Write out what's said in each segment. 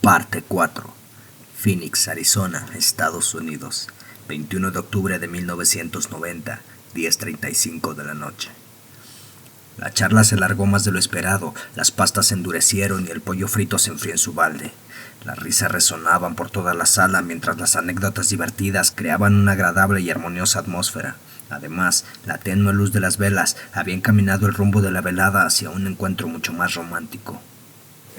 Parte 4. Phoenix, Arizona, Estados Unidos. 21 de octubre de 1990, 10:35 de la noche. La charla se alargó más de lo esperado, las pastas se endurecieron y el pollo frito se enfrió en su balde. Las risas resonaban por toda la sala mientras las anécdotas divertidas creaban una agradable y armoniosa atmósfera. Además, la tenue luz de las velas había encaminado el rumbo de la velada hacia un encuentro mucho más romántico.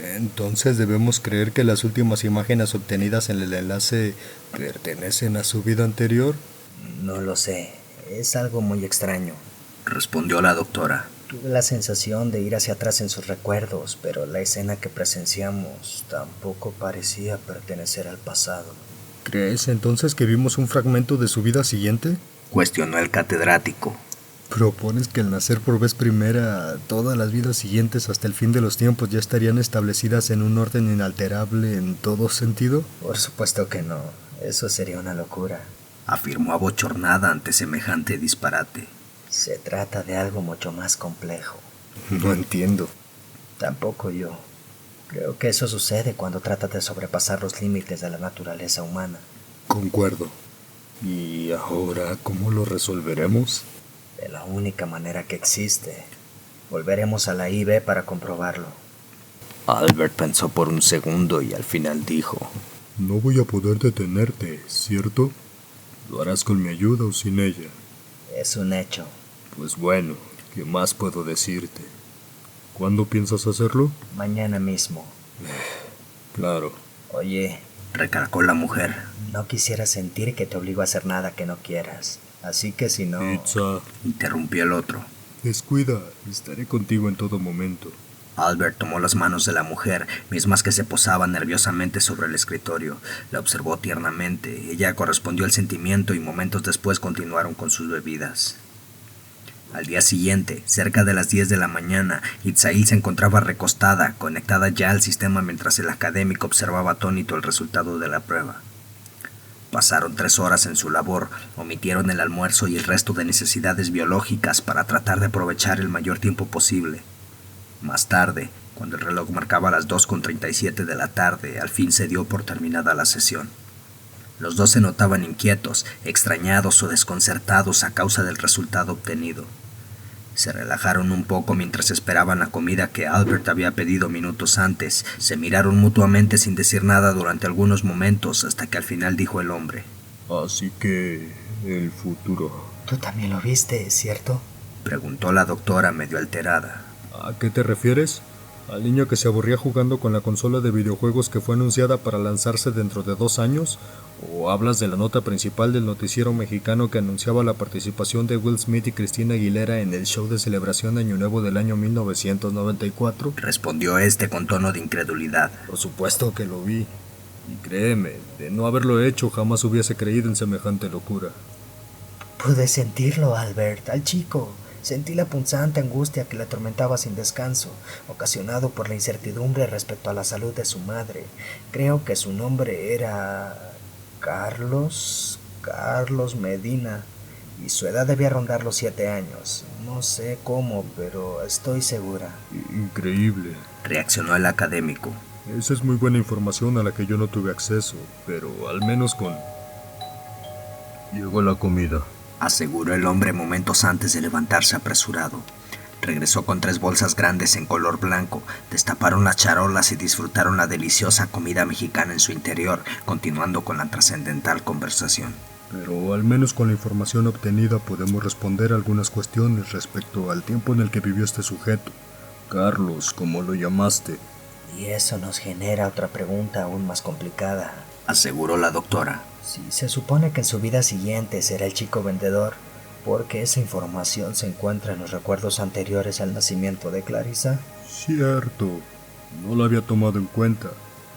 Entonces debemos creer que las últimas imágenes obtenidas en el enlace pertenecen a su vida anterior. No lo sé, es algo muy extraño. Respondió la doctora. Tuve la sensación de ir hacia atrás en sus recuerdos, pero la escena que presenciamos tampoco parecía pertenecer al pasado. ¿Crees entonces que vimos un fragmento de su vida siguiente? Cuestionó el catedrático. ¿Propones que al nacer por vez primera, todas las vidas siguientes hasta el fin de los tiempos ya estarían establecidas en un orden inalterable en todo sentido? Por supuesto que no, eso sería una locura. Afirmó abochornada ante semejante disparate. Se trata de algo mucho más complejo. No entiendo. Tampoco yo. Creo que eso sucede cuando tratas de sobrepasar los límites de la naturaleza humana. Concuerdo. ¿Y ahora cómo lo resolveremos? De la única manera que existe. Volveremos a la IB para comprobarlo. Albert pensó por un segundo y al final dijo: No voy a poder detenerte, ¿cierto? ¿Lo harás con mi ayuda o sin ella? Es un hecho. Pues bueno, ¿qué más puedo decirte? ¿Cuándo piensas hacerlo? Mañana mismo. Claro. Oye, recalcó la mujer. No quisiera sentir que te obligo a hacer nada que no quieras. Así que si no... Pizza. Interrumpió el otro. Descuida, estaré contigo en todo momento. Albert tomó las manos de la mujer, mismas que se posaban nerviosamente sobre el escritorio. La observó tiernamente. Ella correspondió al sentimiento y momentos después continuaron con sus bebidas. Al día siguiente, cerca de las 10 de la mañana, Itzail se encontraba recostada, conectada ya al sistema mientras el académico observaba atónito el resultado de la prueba. Pasaron 3 horas en su labor, omitieron el almuerzo y el resto de necesidades biológicas para tratar de aprovechar el mayor tiempo posible. Más tarde, cuando el reloj marcaba las 2:37 de la tarde, al fin se dio por terminada la sesión. Los dos se notaban inquietos, extrañados o desconcertados a causa del resultado obtenido. Se relajaron un poco mientras esperaban la comida que Albert había pedido minutos antes. Se miraron mutuamente sin decir nada durante algunos momentos hasta que al final dijo el hombre: Así que el futuro. ¿Tú también lo viste, cierto? Preguntó la doctora medio alterada. ¿A qué te refieres? ¿Al niño que se aburría jugando con la consola de videojuegos que fue anunciada para lanzarse dentro de 2 años? ¿O hablas de la nota principal del noticiero mexicano que anunciaba la participación de Will Smith y Christina Aguilera en el show de celebración de Año Nuevo del año 1994? Respondió este con tono de incredulidad. Por supuesto que lo vi. Y créeme, de no haberlo hecho jamás hubiese creído en semejante locura. Pude sentirlo, Albert, al chico. Sentí la punzante angustia que le atormentaba sin descanso, ocasionado por la incertidumbre respecto a la salud de su madre. Creo que su nombre era... Carlos Medina, y su edad debía rondar los 7 años. No sé cómo, pero estoy segura. Increíble, reaccionó el académico. Esa es muy buena información a la que yo no tuve acceso, pero al menos con... Llegó la comida, aseguró el hombre momentos antes de levantarse apresurado. Regresó con 3 bolsas grandes en color blanco, destaparon las charolas y disfrutaron la deliciosa comida mexicana en su interior, continuando con la trascendental conversación. Pero al menos con la información obtenida podemos responder algunas cuestiones respecto al tiempo en el que vivió este sujeto. Carlos, ¿cómo lo llamaste? Y eso nos genera otra pregunta aún más complicada, aseguró la doctora. Si se supone que en su vida siguiente será el chico vendedor, ¿por qué esa información se encuentra en los recuerdos anteriores al nacimiento de Clarissa? Cierto, no lo había tomado en cuenta.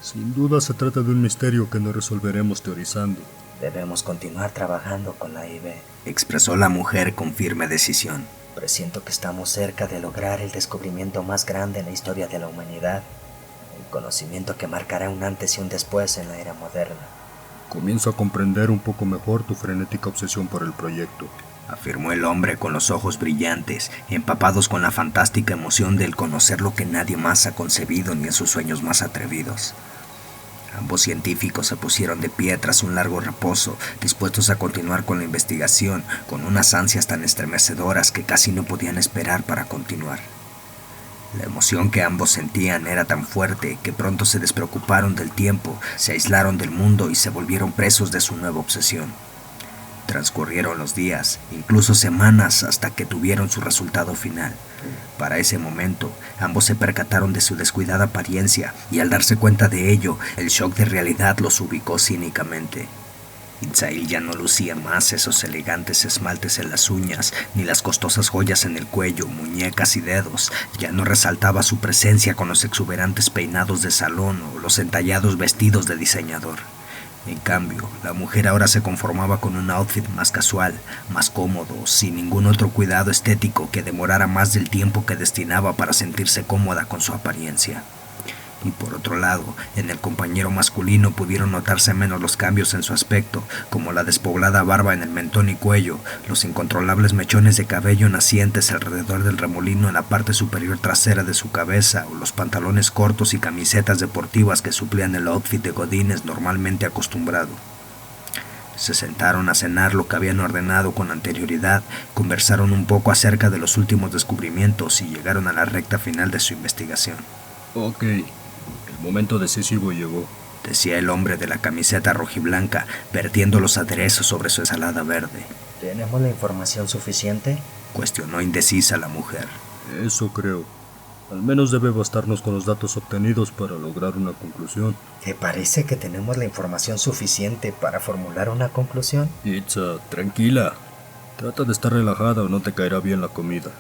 Sin duda se trata de un misterio que no resolveremos teorizando. Debemos continuar trabajando con la IB, expresó la mujer con firme decisión. Presiento que estamos cerca de lograr el descubrimiento más grande en la historia de la humanidad, el conocimiento que marcará un antes y un después en la era moderna. Comienzo a comprender un poco mejor tu frenética obsesión por el proyecto, afirmó el hombre con los ojos brillantes, empapados con la fantástica emoción del conocer lo que nadie más ha concebido ni en sus sueños más atrevidos. Ambos científicos se pusieron de pie tras un largo reposo, dispuestos a continuar con la investigación, con unas ansias tan estremecedoras que casi no podían esperar para continuar. La emoción que ambos sentían era tan fuerte que pronto se despreocuparon del tiempo, se aislaron del mundo y se volvieron presos de su nueva obsesión. Transcurrieron los días, incluso semanas, hasta que tuvieron su resultado final. Para ese momento, ambos se percataron de su descuidada apariencia y al darse cuenta de ello, el shock de realidad los ubicó cínicamente. Itzail ya no lucía más esos elegantes esmaltes en las uñas, ni las costosas joyas en el cuello, muñecas y dedos. Ya no resaltaba su presencia con los exuberantes peinados de salón o los entallados vestidos de diseñador. En cambio, la mujer ahora se conformaba con un outfit más casual, más cómodo, sin ningún otro cuidado estético que demorara más del tiempo que destinaba para sentirse cómoda con su apariencia. Y por otro lado, en el compañero masculino pudieron notarse menos los cambios en su aspecto, como la despoblada barba en el mentón y cuello, los incontrolables mechones de cabello nacientes alrededor del remolino en la parte superior trasera de su cabeza, o los pantalones cortos y camisetas deportivas que suplían el outfit de godines normalmente acostumbrado. Se sentaron a cenar lo que habían ordenado con anterioridad, conversaron un poco acerca de los últimos descubrimientos y llegaron a la recta final de su investigación. Ok. El momento decisivo llegó, decía el hombre de la camiseta rojiblanca, vertiendo los aderezos sobre su ensalada verde. ¿Tenemos la información suficiente?, cuestionó indecisa la mujer. Eso creo. Al menos debe bastarnos con los datos obtenidos para lograr una conclusión. ¿Te parece que tenemos la información suficiente para formular una conclusión? Itza, tranquila. Trata de estar relajada o no te caerá bien la comida.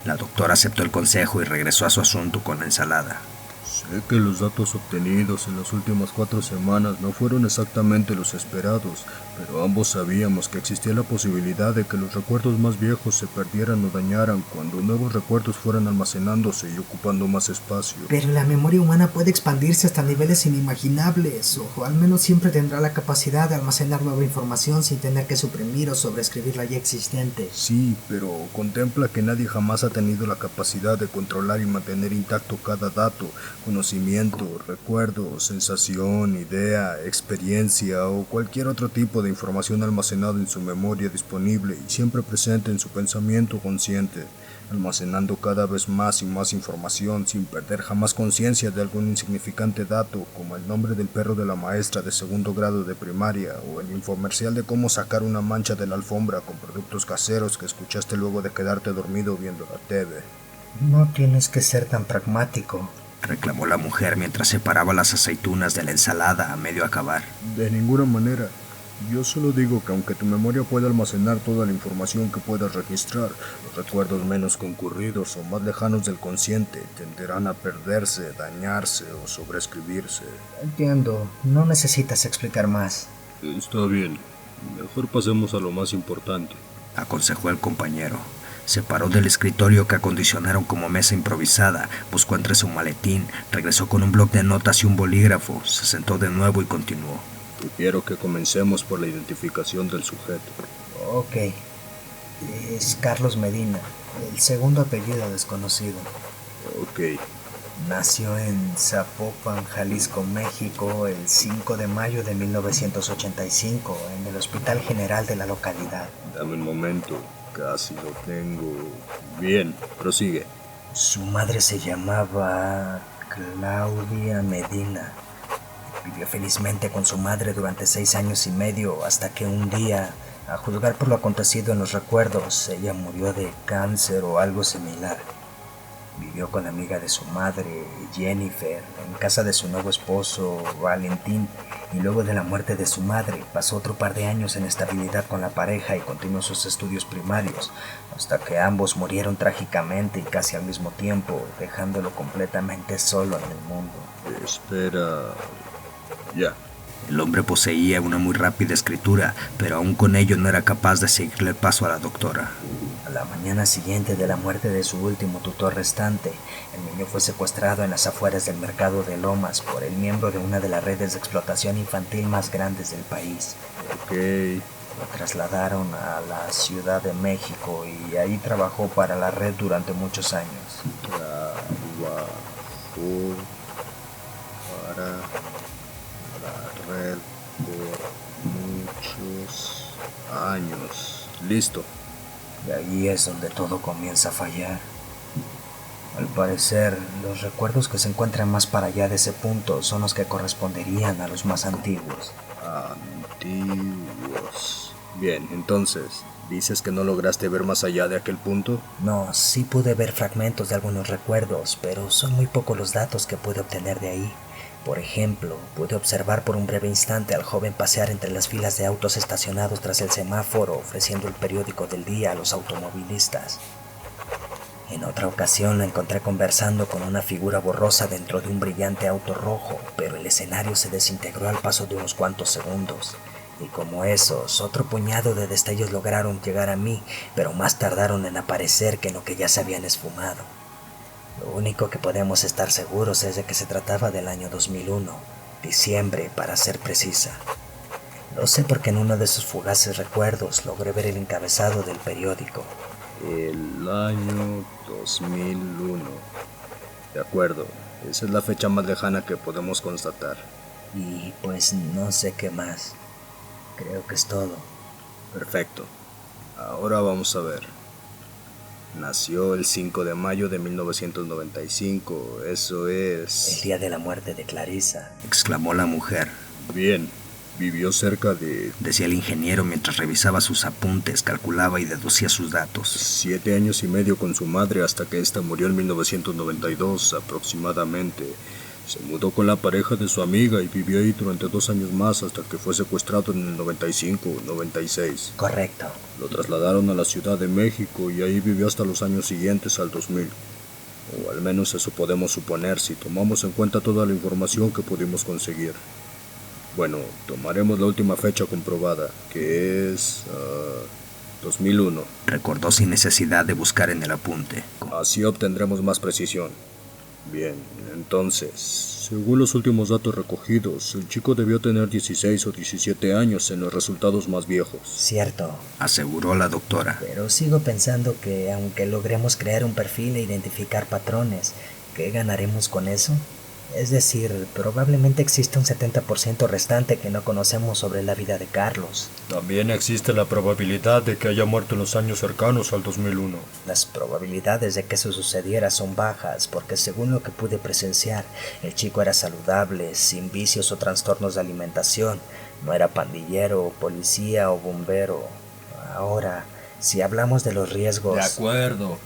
La doctora aceptó el consejo y regresó a su asunto con la ensalada. Sé que los datos obtenidos en las últimas 4 semanas no fueron exactamente los esperados, pero ambos sabíamos que existía la posibilidad de que los recuerdos más viejos se perdieran o dañaran cuando nuevos recuerdos fueran almacenándose y ocupando más espacio. Pero la memoria humana puede expandirse hasta niveles inimaginables, o al menos siempre tendrá la capacidad de almacenar nueva información sin tener que suprimir o sobreescribir la ya existente. Sí, pero contempla que nadie jamás ha tenido la capacidad de controlar y mantener intacto cada dato, conocimiento, recuerdo, sensación, idea, experiencia o cualquier otro tipo de información almacenada en su memoria disponible y siempre presente en su pensamiento consciente, almacenando cada vez más y más información sin perder jamás conciencia de algún insignificante dato como el nombre del perro de la maestra de segundo grado de primaria o el infomercial de cómo sacar una mancha de la alfombra con productos caseros que escuchaste luego de quedarte dormido viendo la TV. No tienes que ser tan pragmático, reclamó la mujer mientras separaba las aceitunas de la ensalada a medio acabar. De ninguna manera. Yo solo digo que aunque tu memoria pueda almacenar toda la información que puedas registrar, los recuerdos menos concurridos o más lejanos del consciente tenderán a perderse, dañarse o sobreescribirse. Entiendo, no necesitas explicar más. Está bien, mejor pasemos a lo más importante, aconsejó el compañero. Se paró del escritorio que acondicionaron como mesa improvisada, buscó entre su maletín, regresó con un bloc de notas y un bolígrafo, se sentó de nuevo y continuó. Sugiero que comencemos por la identificación del sujeto. Ok. Es Carlos Medina, el segundo apellido desconocido. Ok. Nació en Zapopan, Jalisco, México, el 5 de mayo de 1985, en el Hospital General de la localidad. Dame un momento, casi lo tengo. Bien, prosigue. Su madre se llamaba Claudia Medina. Vivió felizmente con su madre durante 6 años y medio hasta que un día, a juzgar por lo acontecido en los recuerdos, ella murió de cáncer o algo similar. Vivió con la amiga de su madre, Jennifer, en casa de su nuevo esposo, Valentín, y luego de la muerte de su madre pasó otro par de años en estabilidad con la pareja y continuó sus estudios primarios, hasta que ambos murieron trágicamente y casi al mismo tiempo, dejándolo completamente solo en el mundo. Espera... Ya. El hombre poseía una muy rápida escritura, pero aún con ello no era capaz de seguirle el paso a la doctora. A la mañana siguiente de la muerte de su último tutor restante, el niño fue secuestrado en las afueras del mercado de Lomas por el miembro de una de las redes de explotación infantil más grandes del país. Ok. Lo trasladaron a la Ciudad de México y ahí trabajó para la red durante muchos años. Trabajó para años. Listo. Y ahí es donde todo comienza a fallar. Al parecer, los recuerdos que se encuentran más para allá de ese punto son los que corresponderían a los más antiguos. Antiguos. Bien, entonces, ¿dices que no lograste ver más allá de aquel punto? No, sí pude ver fragmentos de algunos recuerdos, pero son muy pocos los datos que pude obtener de ahí. Por ejemplo, pude observar por un breve instante al joven pasear entre las filas de autos estacionados tras el semáforo, ofreciendo el periódico del día a los automovilistas. En otra ocasión lo encontré conversando con una figura borrosa dentro de un brillante auto rojo, pero el escenario se desintegró al paso de unos cuantos segundos. Y como esos, otro puñado de destellos lograron llegar a mí, pero más tardaron en aparecer que en lo que ya se habían esfumado. Lo único que podemos estar seguros es de que se trataba del año 2001, diciembre para ser precisa. Lo sé porque en uno de esos fugaces recuerdos logré ver el encabezado del periódico. El año 2001. De acuerdo, esa es la fecha más lejana que podemos constatar. Y pues no sé qué más. Creo que es todo. Perfecto. Ahora vamos a ver. Nació el 5 de mayo de 1995, eso es... El día de la muerte de Clarissa, exclamó la mujer. Bien, vivió cerca de... decía el ingeniero mientras revisaba sus apuntes, calculaba y deducía sus datos. 7 años y medio con su madre hasta que ésta murió en 1992 aproximadamente. Se mudó con la pareja de su amiga y vivió ahí durante 2 años más hasta que fue secuestrado en el 95-96. Correcto. Lo trasladaron a la Ciudad de México y ahí vivió hasta los años siguientes al 2000. O al menos eso podemos suponer si tomamos en cuenta toda la información que pudimos conseguir. Bueno, tomaremos la última fecha comprobada, que es... 2001. Recordó sin necesidad de buscar en el apunte. Así obtendremos más precisión. Bien, entonces, según los últimos datos recogidos, el chico debió tener 16 o 17 años en los resultados más viejos. Cierto, aseguró la doctora. pero sigo pensando que aunque logremos crear un perfil e identificar patrones, ¿qué ganaremos con eso? Es decir, probablemente existe un 70% restante que no conocemos sobre la vida de Carlos. También existe la probabilidad de que haya muerto en los años cercanos al 2001. Las probabilidades de que eso sucediera son bajas porque según lo que pude presenciar, el chico era saludable, sin vicios o trastornos de alimentación, no era pandillero, policía o bombero. Ahora, si hablamos de los riesgos... De acuerdo,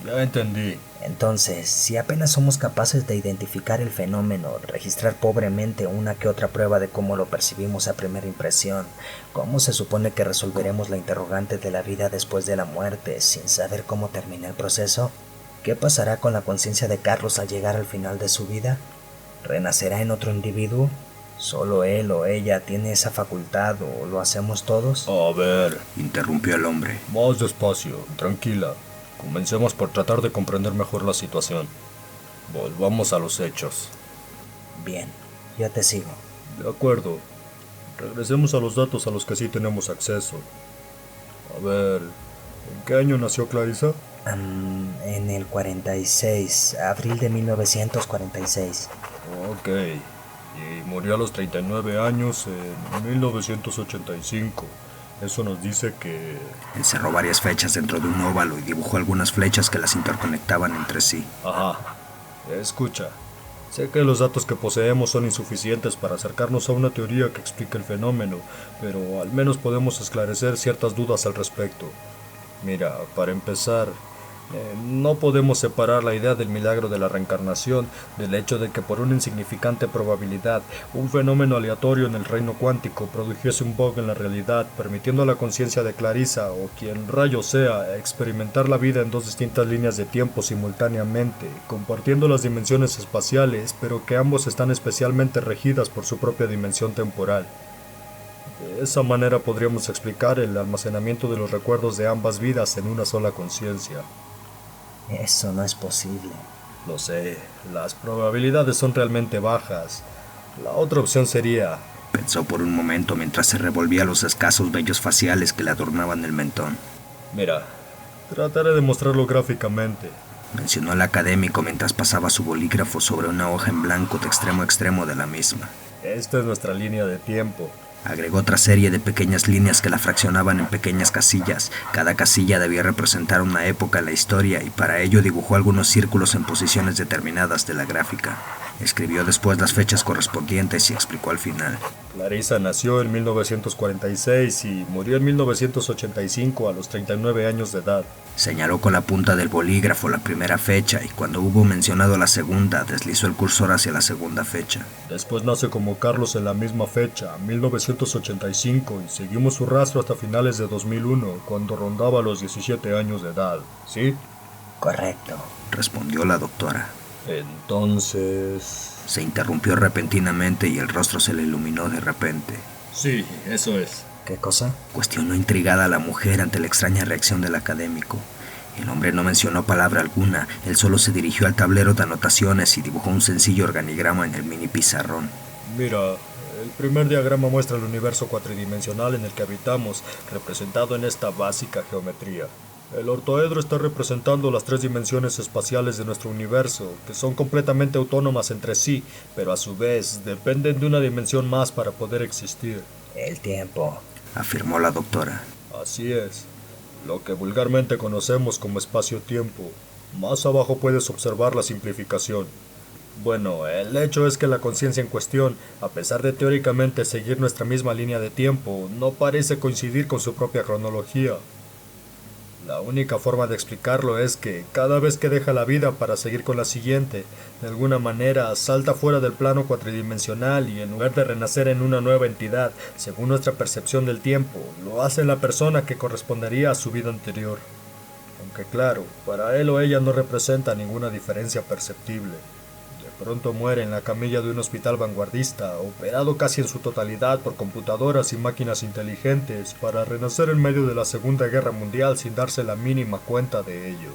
ya entendí. Entonces, si apenas somos capaces de identificar el fenómeno, registrar pobremente una que otra prueba de cómo lo percibimos a primera impresión, ¿cómo se supone que resolveremos la interrogante de la vida después de la muerte sin saber cómo termina el proceso? ¿Qué pasará con la conciencia de Carlos al llegar al final de su vida? ¿Renacerá en otro individuo? ¿Solo él o ella tiene esa facultad o lo hacemos todos? A ver, interrumpió el hombre. Más despacio, tranquila. Comencemos por tratar de comprender mejor la situación. Volvamos a los hechos. Bien, yo te sigo. De acuerdo. Regresemos a los datos a los que sí tenemos acceso. A ver, ¿en qué año nació Clarissa? En el 46, abril de 1946. Ok. Y murió a los 39 años en 1985. Eso nos dice que... Encerró varias fechas dentro de un óvalo y dibujó algunas flechas que las interconectaban entre sí. Ajá. Escucha. Sé que los datos que poseemos son insuficientes para acercarnos a una teoría que explique el fenómeno, pero al menos podemos esclarecer ciertas dudas al respecto. Mira, para empezar, no podemos separar la idea del milagro de la reencarnación del hecho de que por una insignificante probabilidad un fenómeno aleatorio en el reino cuántico produjese un bug en la realidad, permitiendo a la conciencia de Clarissa o quien rayo sea experimentar la vida en 2 distintas líneas de tiempo simultáneamente, compartiendo las dimensiones espaciales, pero que ambos están especialmente regidas por su propia dimensión temporal. De esa manera podríamos explicar el almacenamiento de los recuerdos de ambas vidas en una sola conciencia. Eso no es posible. Lo sé, las probabilidades son realmente bajas. La otra opción sería... Pensó por un momento mientras se revolvía los escasos vellos faciales que le adornaban el mentón. Mira, trataré de mostrarlo gráficamente. Mencionó el académico mientras pasaba su bolígrafo sobre una hoja en blanco de extremo a extremo de la misma. Esta es nuestra línea de tiempo. Agregó otra serie de pequeñas líneas que la fraccionaban en pequeñas casillas. Cada casilla debía representar una época en la historia y para ello dibujó algunos círculos en posiciones determinadas de la gráfica. Escribió después las fechas correspondientes y explicó al final. Clarissa nació en 1946 y murió en 1985 a los 39 años de edad. Señaló con la punta del bolígrafo la primera fecha y cuando hubo mencionado la segunda, deslizó el cursor hacia la segunda fecha. Después nace como Carlos en la misma fecha, 1985, y seguimos su rastro hasta finales de 2001, cuando rondaba los 17 años de edad. ¿Sí? Correcto. Respondió la doctora. Entonces... Se interrumpió repentinamente y el rostro se le iluminó de repente. Sí, eso es. ¿Qué cosa? Cuestionó intrigada la mujer ante la extraña reacción del académico. El hombre no mencionó palabra alguna, él solo se dirigió al tablero de anotaciones y dibujó un sencillo organigrama en el mini pizarrón. Mira, el primer diagrama muestra el universo cuatridimensional en el que habitamos, representado en esta básica geometría. El ortoedro está representando las 3 dimensiones espaciales de nuestro universo, que son completamente autónomas entre sí, pero a su vez dependen de una dimensión más para poder existir. El tiempo, afirmó la doctora. Así es, lo que vulgarmente conocemos como espacio-tiempo. Más abajo puedes observar la simplificación. Bueno, el hecho es que la conciencia en cuestión, a pesar de teóricamente seguir nuestra misma línea de tiempo, no parece coincidir con su propia cronología. La única forma de explicarlo es que cada vez que deja la vida para seguir con la siguiente, de alguna manera salta fuera del plano cuatridimensional y en lugar de renacer en una nueva entidad, según nuestra percepción del tiempo, lo hace la persona que correspondería a su vida anterior. Aunque claro, para él o ella no representa ninguna diferencia perceptible. De pronto muere en la camilla de un hospital vanguardista, operado casi en su totalidad por computadoras y máquinas inteligentes, para renacer en medio de la Segunda Guerra Mundial sin darse la mínima cuenta de ello.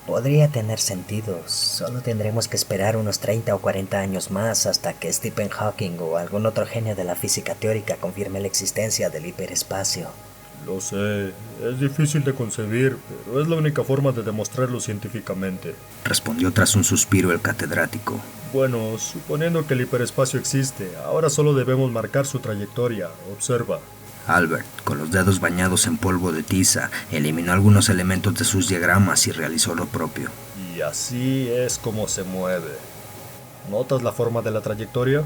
Podría tener sentido, solo tendremos que esperar unos 30 o 40 años más hasta que Stephen Hawking o algún otro genio de la física teórica confirme la existencia del hiperespacio. Lo sé, es difícil de concebir, pero es la única forma de demostrarlo científicamente. Respondió tras un suspiro el catedrático. Bueno, suponiendo que el hiperespacio existe, ahora solo debemos marcar su trayectoria. Observa. Albert, con los dedos bañados en polvo de tiza, eliminó algunos elementos de sus diagramas y realizó lo propio. Y así es como se mueve. ¿Notas la forma de la trayectoria?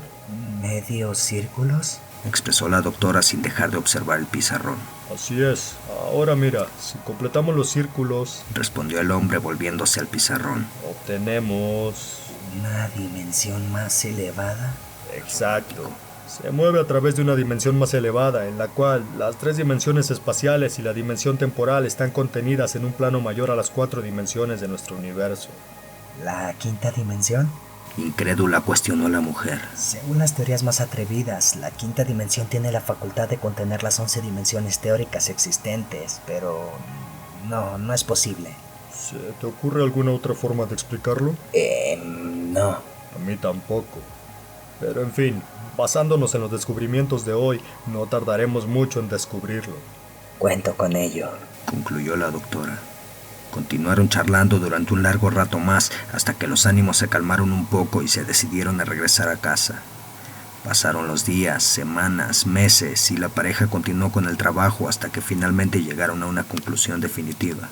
¿Medios círculos? Expresó la doctora sin dejar de observar el pizarrón. Así es. Ahora mira, si completamos los círculos, respondió el hombre volviéndose al pizarrón. Obtenemos... ¿Una dimensión más elevada? Exacto. Se mueve a través de una dimensión más elevada, en la cual las 3 dimensiones espaciales y la dimensión temporal están contenidas en un plano mayor a las 4 dimensiones de nuestro universo. ¿La quinta dimensión? Incrédula cuestionó la mujer. Según las teorías más atrevidas, la quinta dimensión tiene la facultad de contener las 11 dimensiones teóricas existentes, pero no es posible. ¿Se te ocurre alguna otra forma de explicarlo? No. A mí tampoco. Pero en fin, basándonos en los descubrimientos de hoy, no tardaremos mucho en descubrirlo. Cuento con ello, concluyó la doctora. Continuaron charlando durante un largo rato más hasta que los ánimos se calmaron un poco y se decidieron a regresar a casa. Pasaron los días, semanas, meses y la pareja continuó con el trabajo hasta que finalmente llegaron a una conclusión definitiva.